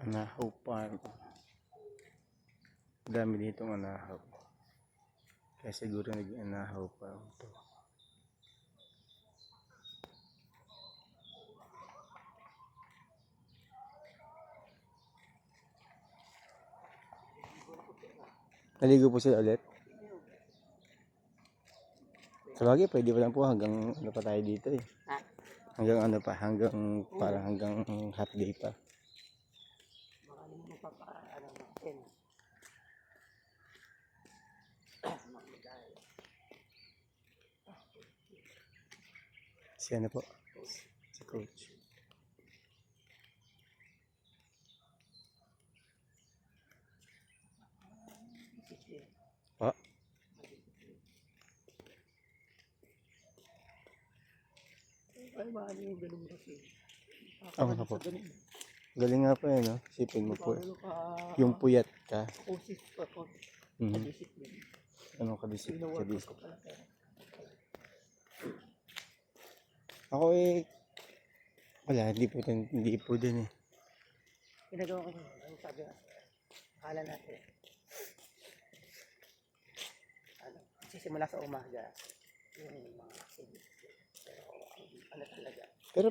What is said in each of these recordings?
Anahaw Farm. Dami dito ng anahaw. Kaya siguro nag-anahaw pa ito. Naligo po sila ulit. Sabagay, pwede pa lang po hanggang ano pa tayo dito eh. Hanggang ano pa, hanggang parang hanggang hot day pa. Si ano po? Si Coach. Pa? Ay, mahal yung ganun kasi. Oo nga po. Galing nga po eh, no? Sipin mo po. Yung puyat ka. Kusis pa po. Discipline. Ano ka discipline? Ako eh, wala, hindi po din eh. Ginagawa ko ang sabi nga, akala natin. Sisimula sa umaga, yung mga activities. Pero ano talaga. Pero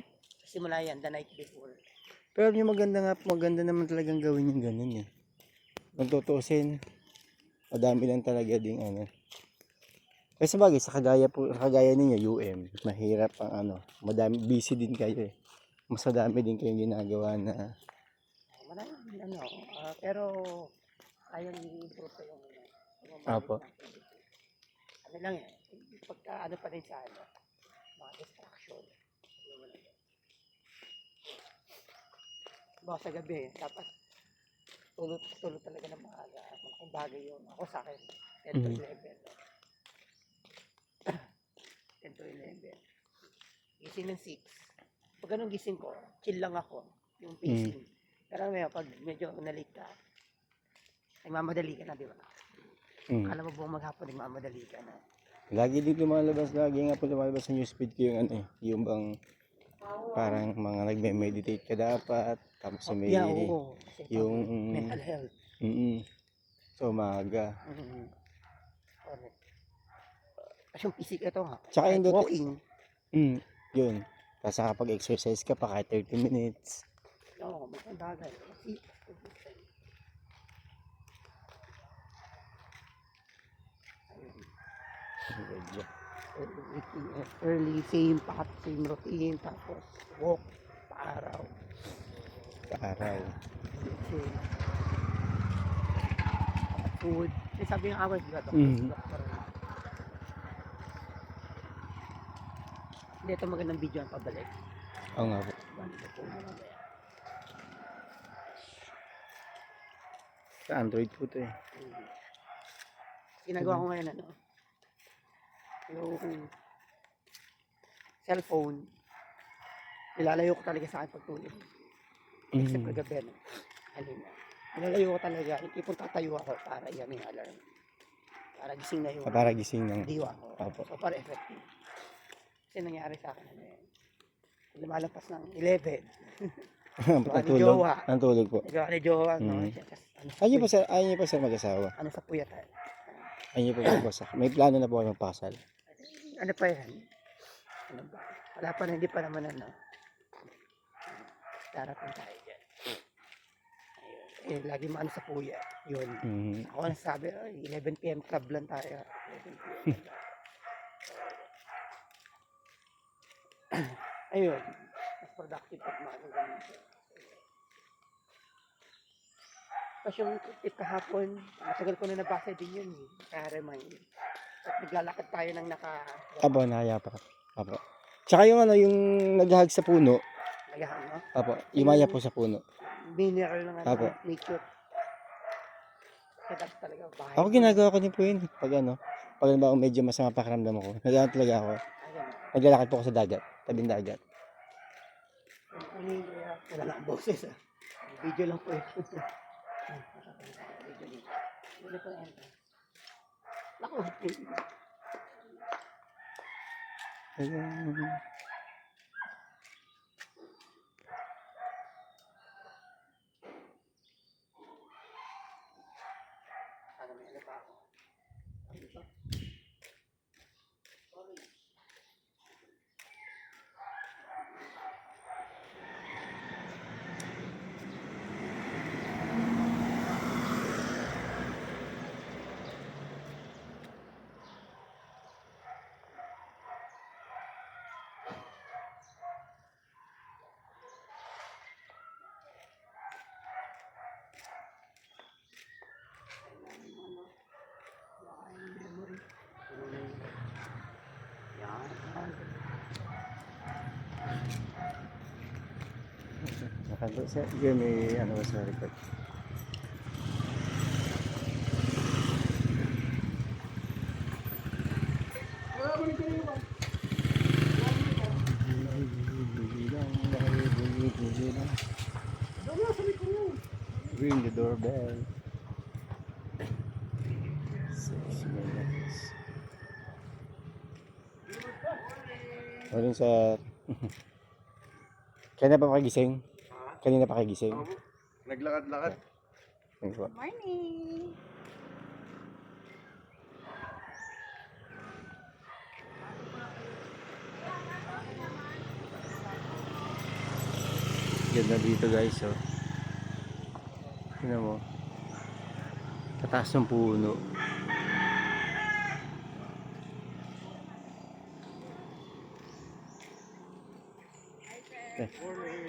Simula yan, the night before. Pero yung maganda naman talagang gawin yung ganun eh. Magtutusin, madami lang talaga ding ano. Kasi bagay, sa kagaya ninyo, UM, mahirap ang ano, madami, busy din kayo eh. Mas madami din kayong ginagawa na. Maraming ano, pero ayaw i-improve pa yung Apo. ano lang eh, pagka ano pa rin sa ano, mga distraction. Baka sa gabi, dapat tulog talaga ng maaga. Malaking bagay yun. Ako sa akin, 10 to 11. 10 to 11. Gising ng 6. Pag ganun gising ko, chill lang ako. Yung pacing. Pero pag medyo nalate ka, nagmamadali ka na, di ba? Alam mo buong maghapon, nagmamadali ka na. Lagi din lumalabas, lagi nga po lumalabas sa newsfeed ko yung ano eh, yung bang parang mga nagme-meditate ka dapat, tapos may oo. yung mental health. So umaga. Correct. Kasi yung physical ito nga, Tsaka yung walking. Yun. Tapos nakapag-exercise ka pa kahit 30 minutes. Oo, magandang bagay. Early, same routine, tapos walk, paaraw. Food. Sabi ng awal, di ba? Doktor. Hindi, ito magandang video ang pabalik. Oo nga po. Sa Android po ito eh. Ginagawa ko ngayon ano, yung cellphone, nilalayo ko talaga sa akin pagtulog. Except kagabi, no? Nilalayo ko talaga, ipon tatayo ako para yan yung alarm. Para gising na yung Para gising ng diwa ko. Opo. So para effective. Kasi nangyari sa akin, lumalabas ng 11. Ang tulog po. Nagawa ni Jowa, no? Ayun po sir mag-asawa. Ano sa puyatan? Ayun po magpasok. May plano na po kayo magpasal. Ano pa yan? Ano ba? Wala pa na, hindi pa naman ano. Darating tayo dyan. Ayun. Lagi maano sa puya. Yun. Ako nasabi, 11 PM club lang tayo. 11 PM. Ayun. Mas productive pag maano ganun. Tapos yung tip kahapon, matagal ko na nabasa din yun. Kaya remind. At naglalakad tayo ng Abo, nahaya pa. Apo. Tsaka yung ano, yung naghahag sa puno. Naghahag, no? Apo, imaya po sa puno. Mineral ng Apo. nature. Kaya talaga bahay. Ako ginagawa ko din po yun. Pag medyo masama pakiramdam ako, naglalakad talaga ako. Naglalakad po ako sa dagat, tabing dagat. Wala lang boses ah. Video lang po eh. Wala po enter. Naku. para may ano pa ako. Ano ito? Sorry. Memory. Yan. Nakado sa yun may ano ba sa record. Ring the doorbell. 6 minutes. Walang sa... Kanina pa pagising? Kanina pa kagising? Naglakad-lakad. Thank you. Morning! Ganda dito guys, oh. Tingnan mo. Tataas ng puno.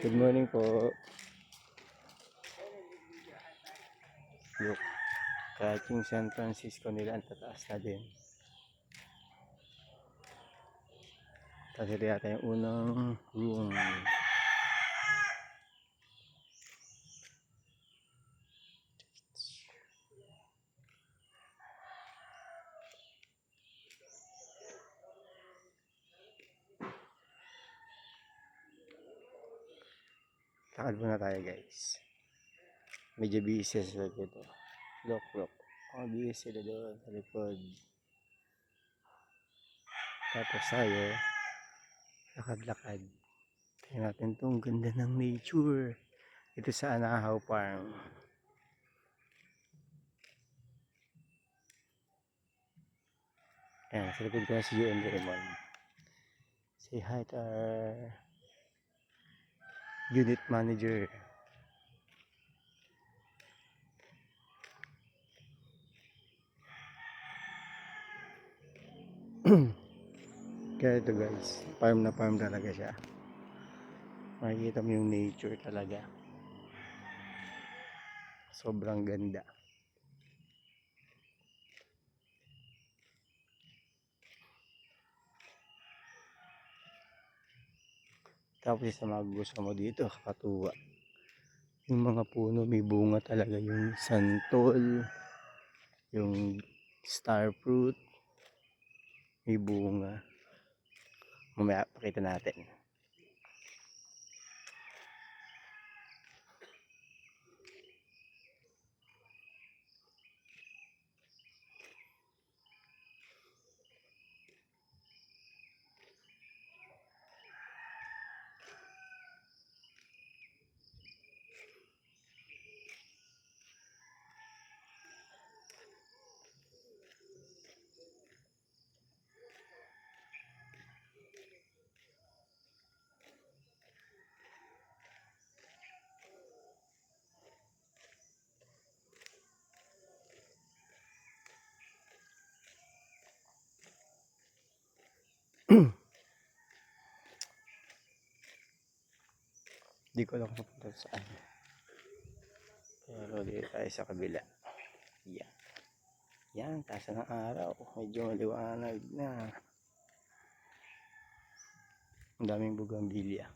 Good morning po. Look. Kahit yung San Francisco nila ang tataas na din. Kasi yata yung unang room. Lakad muna tayo guys. Medyo busy sila dito. Look. Oh, busy sila doon sa likod. Tapos tayo, lakad-lakad. Tingnan natin itong ganda ng nature. Ito sa Anahaw Farm. Ayan, sa likod ko na si UM Raymond. Say hi to our unit manager. Kaya ito guys, farm na farm talaga siya. Makikita mo yung nature talaga. Sobrang ganda. Tapos sa mga gusto mo dito, kakatuwa. Yung mga puno may bunga talaga. Yung santol, yung star fruit, may bunga. Mamaya pakita natin. Di ko lang mapunta saan. Pero dito tayo sa kabila. Yan. Yan, tasa ng araw. Medyo maliwanag na. Ang daming bugambilya.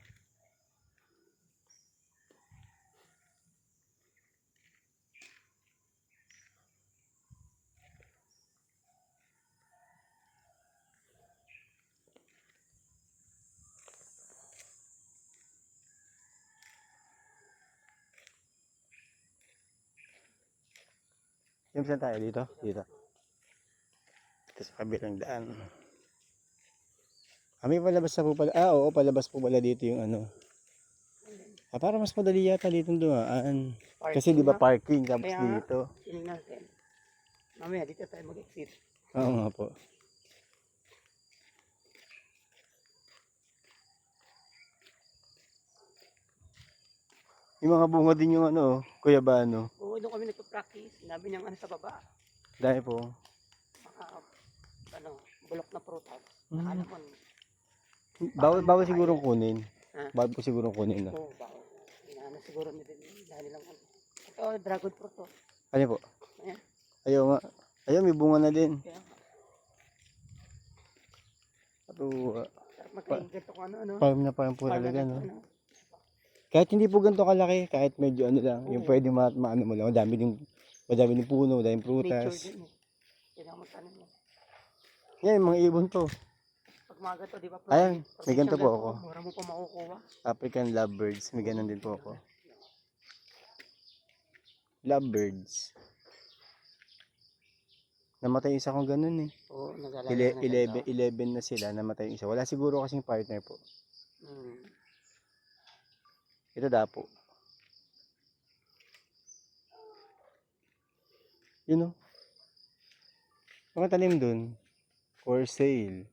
Yung saan tayo dito? Dito. Dito sa kabilang daan. May palabas na po pala. Oo, palabas po pala dito yung ano. Para mas madali yata dito dumaan. Kasi di ba parking tapos Kaya, dito. tingnan natin. Mamaya, dito tayo mag-exit. Oo nga po. Yung mga bunga din yung ano, Kuya Bano. Oo, doon kami nagpa-practice. Sinabi niyang ano sa baba. Dahil po. Mga, ano, bulok na prutas. Mm. Akala mo, Bawal sigurong kunin. Ha? Bawal po sigurong kunin, no? oo, bawal. Inaano siguro nila dahil lang ano. Ito, dragon fruit to. Ano po? Ayan. Ayaw nga. Ayaw, may bunga na din. Kaya, Ito, sarap magkain ganito kung ano, ano. farm na farm po Farm na talaga, ganito, no? ano. Kahit hindi po ganito kalaki, kahit medyo ano lang, yung Oo. pwede maano mo lang, madami din puno, madaming Nature prutas. din eh. Kaya ako magtanim mo. Yan, mga ibon to. Pag mga ganito, di ba? Ayan, may probinsya ganito po ganito, ako. Mura mo pa makukuha. African lovebirds, may ganun din po ako. Lovebirds. Namatay isa kong ganun eh. Oo, nag-alala na 11 na sila, namatay yung isa. Wala siguro kasing partner po. Ito dapo. Yun o. Mga tanim dun. For sale.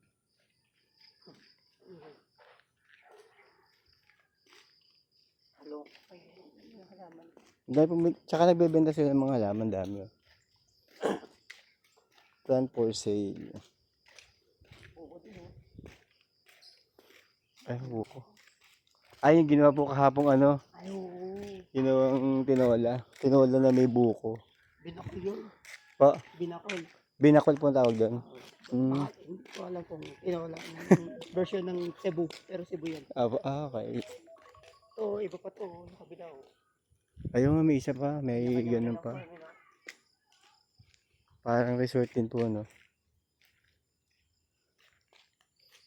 Hello. Ay, halaman. Tsaka nagbebenta sila ng mga halaman, dami. Oh. Plant for sale. Oo, din oh. Ay, buko. Ay, yung ginawa po kahapong ano. Ay, oo. Ginawang tinola. Tinola na may buko. Binakol yun. Pa, Binakol. binakol po ang tawag doon. Mm. Hindi ko alam kung wala version ng Cebu. Pero Cebu yan. Okay. Ito, iba pa to. Nakabila oh. Ayun nga, may isa pa. May Kanya-kanya ganun ng pa. farm, ano. Parang resort din po, no?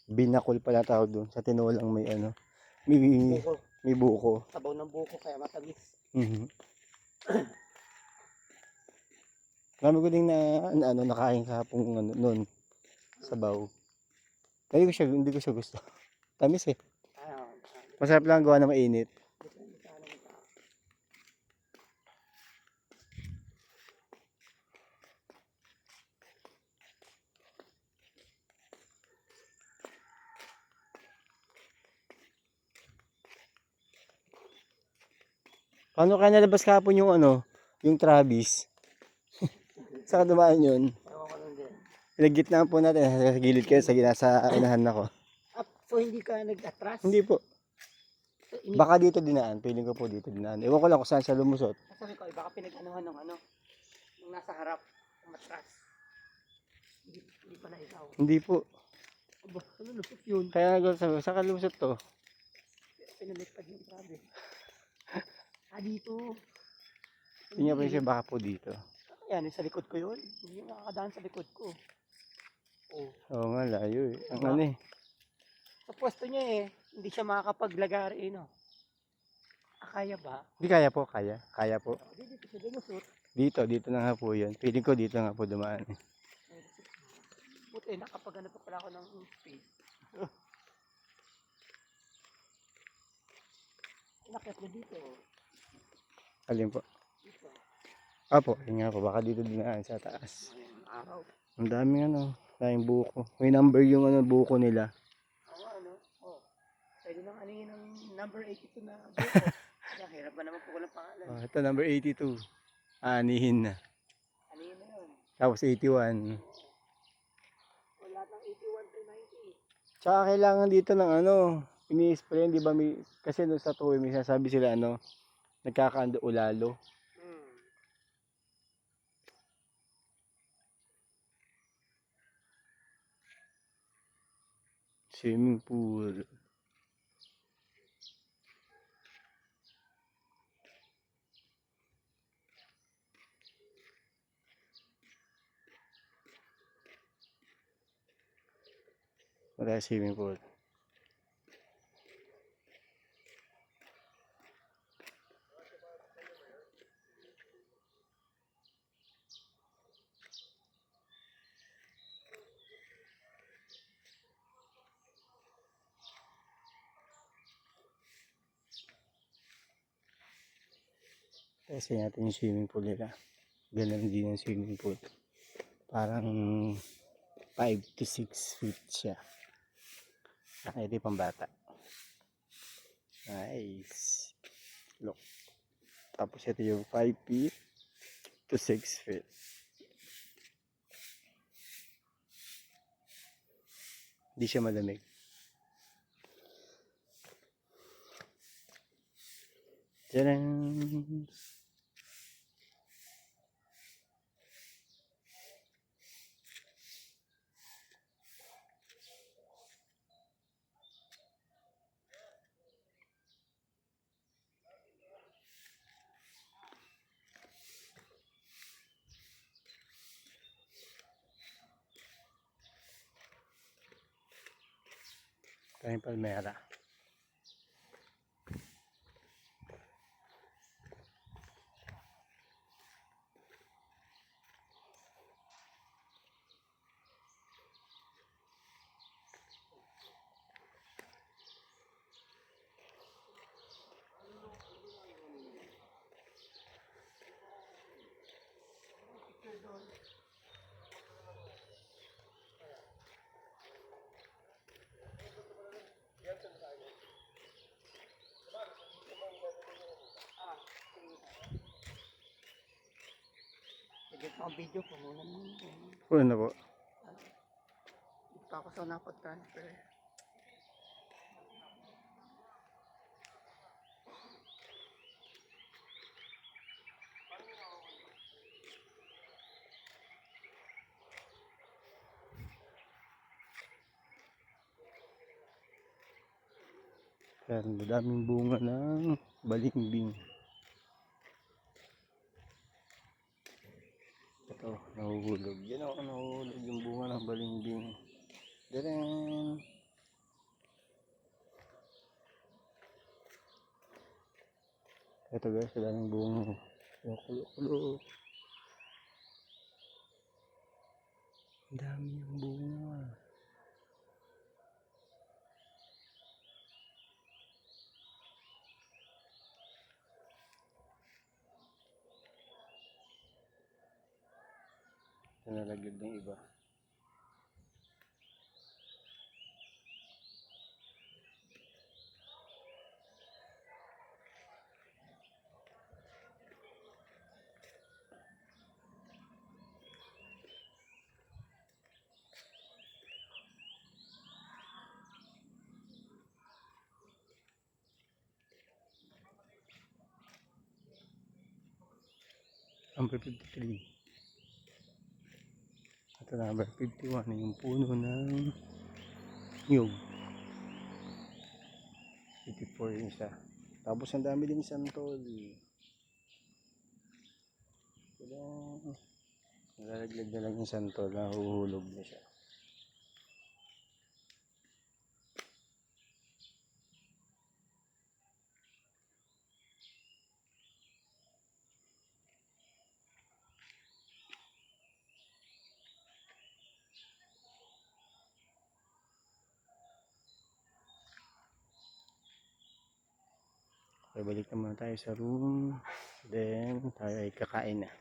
Binakol pala tawag doon. Sa tinolang may ano. Buko. May buko. Sabaw ng buko kaya matamis. Mhm. Marami ko din nakain kahapong ano, noon. Sabaw. Hindi ko siya gusto. Tamis eh. Ano, Masarap lang gawa na mainit. depende sa ano nito. Paano kaya nalabas kahapon yung ano? Yung Travis? Saan dumaan yun? Ewan ko lang din. Pinagitnaan po natin. Sa gilid kayo. Sa unahan ako. So hindi ka nag-atras? Hindi po. So, Baka dito dinaan. Piling ko po dito dinaan. Ewan ko lang kung saan siya lumusot. sabi ko, baka pinag-anuhan ng ano, nung nasa harap, umatras. Hindi pala ikaw. Hindi po. Aba, ano lusot yun? Kaya sabi, saan ka lumusot to? Pinalitpad yung grabe. Dito. Tingnan po siya baka po dito. Yan, yung sa likod ko yun. Hindi yung nakakadaan sa likod ko. Oh. Oo nga, layo eh. Ang Diba? ano eh. Sa pwesto niya eh, hindi siya makakapaglagari eh, no? Kaya ba? Hindi kaya po, kaya. Kaya po. Hindi dito siya lumusot. Dito na nga po yun. Piling ko dito nga po dumaan eh. Buti, nakapagano pa pala ako ng space. Inakyat niya dito. Alin po? Dito. Apo, yun nga po. Baka dito dinaan sa taas. Ngayong araw. Ang daming ano. Daming buko. May number yung ano, buko nila. Oo, ano? Oh. Pwede nang aningin ng number 82 na buko. Kaya hirap ba naman po ko ng pangalan? Oh, ito number 82. Anihin na. Aningin na yun. Tapos 81. Wala ng 81 to 90. Tsaka kailangan dito ng ano. Ini-spray, di ba? Kasi doon sa tuwi, may sasabi sila ano. Nagkakaando ulalo. Swimming pool. Wala swimming pool. Kasi natin yung swimming pool nila. Ganun din yung swimming pool. Parang 5 to 6 feet siya. Ito yung pambata. Nice. Look. Tapos ito yung 5 feet to 6 feet. Hindi siya malamig. Tadaan! Tayong palmera. Sige pa ang video ko muna naman. Ano na po? Hindi pa ako sa napag-transfer. Yan, madaming bunga ng balimbing. Ito, nahuhulog. Yan ako, nahuhulog yung bunga ng balimbing. Diyan. Ito guys, madaming bunga. Yung kulo-kulo. Ang dami yung bunga. Nalaglag ng iba. Number 53. Ito number 51 na yung puno ng nyug. 54 yung isa. Tapos ang dami din santol. Nalalaglag na lang yung santol. Nahuhulog na siya. Okay, balik naman tayo sa room. Then tayo ay kakain na.